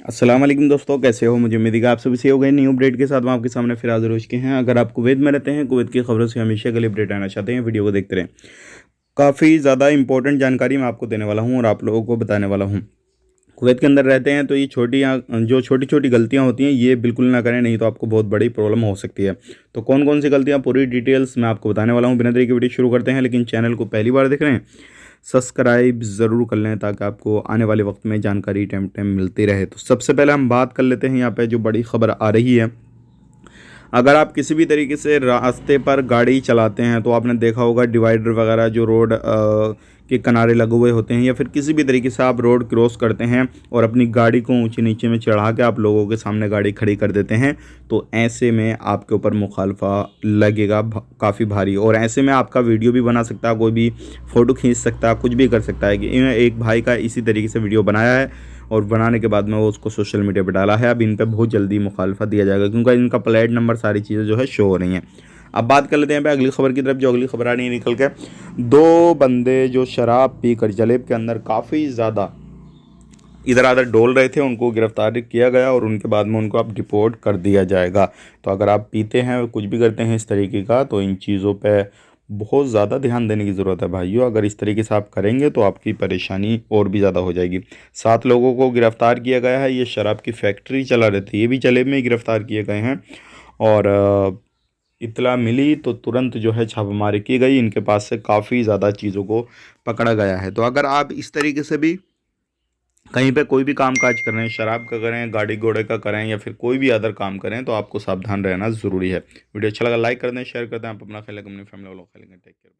अस्सलाम वालेकुम दोस्तों, कैसे हो? मुझे उम्मीद है कि आप सभी से हो गए। न्यू अपडेट के साथ हम आपके सामने फिर हाजिर हो चुके हैं। अगर आप कुवैत में रहते हैं, कुवैत की खबरों से हमेशा के लिए अपडेट आना चाहते हैं, वीडियो को देखते रहें। काफ़ी ज़्यादा इंपॉर्टेंट जानकारी मैं आपको देने वाला हूँ और आप लोगों को बताने वाला हूँ। कुवैत के अंदर रहते हैं तो ये जो छोटी छोटी गलतियाँ होती हैं ये बिल्कुल ना करें, नहीं तो आपको बहुत बड़ी प्रॉब्लम हो सकती है। तो कौन कौन सी गलतियाँ, पूरी डिटेल्स मैं आपको बताने वाला हूँ। बिना देरी के वीडियो शुरू करते हैं, लेकिन चैनल को पहली बार देख रहे हैं सब्सक्राइब ज़रूर कर लें ताकि आपको आने वाले वक्त में जानकारी टाइम टाइम मिलती रहे। तो सबसे पहले हम बात कर लेते हैं यहाँ पे जो बड़ी खबर आ रही है। अगर आप किसी भी तरीके से रास्ते पर गाड़ी चलाते हैं तो आपने देखा होगा डिवाइडर वगैरह जो रोड के किनारे लगे हुए होते हैं, या फिर किसी भी तरीके से आप रोड क्रॉस करते हैं और अपनी गाड़ी को ऊंचे नीचे में चढ़ा के आप लोगों के सामने गाड़ी खड़ी कर देते हैं, तो ऐसे में आपके ऊपर मुखालफा लगेगा काफ़ी भारी। और ऐसे में आपका वीडियो भी बना सकता है, कोई भी फ़ोटो खींच सकता है, कुछ भी कर सकता है। कि एक भाई का इसी तरीके से वीडियो बनाया है और बनाने के बाद में वो उसको सोशल मीडिया पे डाला है। अब इन पे बहुत जल्दी मुखालफा दिया जाएगा क्योंकि इनका प्लेट नंबर सारी चीज़ें जो है शो हो रही हैं। अब बात कर लेते हैं अगली खबर की तरफ। जो अगली खबर आ रही है निकल के, दो बंदे जो शराब पीकर जलेब के अंदर काफ़ी ज़्यादा इधर आधर डोल रहे थे, उनको गिरफ्तार किया गया और उनके बाद में उनको अब डिपोर्ट कर दिया जाएगा। तो अगर आप पीते हैं, कुछ भी करते हैं इस तरीके का, तो इन चीज़ों पे बहुत ज़्यादा ध्यान देने की ज़रूरत है भाइयों। अगर इस तरीके से आप करेंगे तो आपकी परेशानी और भी ज़्यादा हो जाएगी। 7 लोगों को गिरफ्तार किया गया है। ये शराब की फैक्ट्री चला रहे थे, ये भी जलेब में ही गिरफ्तार किए गए हैं। और इत्तला मिली तो तुरंत जो है छापेमारी की गई। इनके पास से काफ़ी ज़्यादा चीज़ों को पकड़ा गया है। तो अगर आप इस तरीके से भी कहीं पे कोई भी काम काज कर रहे हैं, शराब का करें, गाड़ी घोड़े का करें, या फिर कोई भी अदर काम करें, तो आपको सावधान रहना ज़रूरी है। वीडियो अच्छा लगा लाइक कर दें, शेयर कर दें। आप अपना ख्याल रखें, अपनी फैमिली वालों का ख्याल रखें। Take care.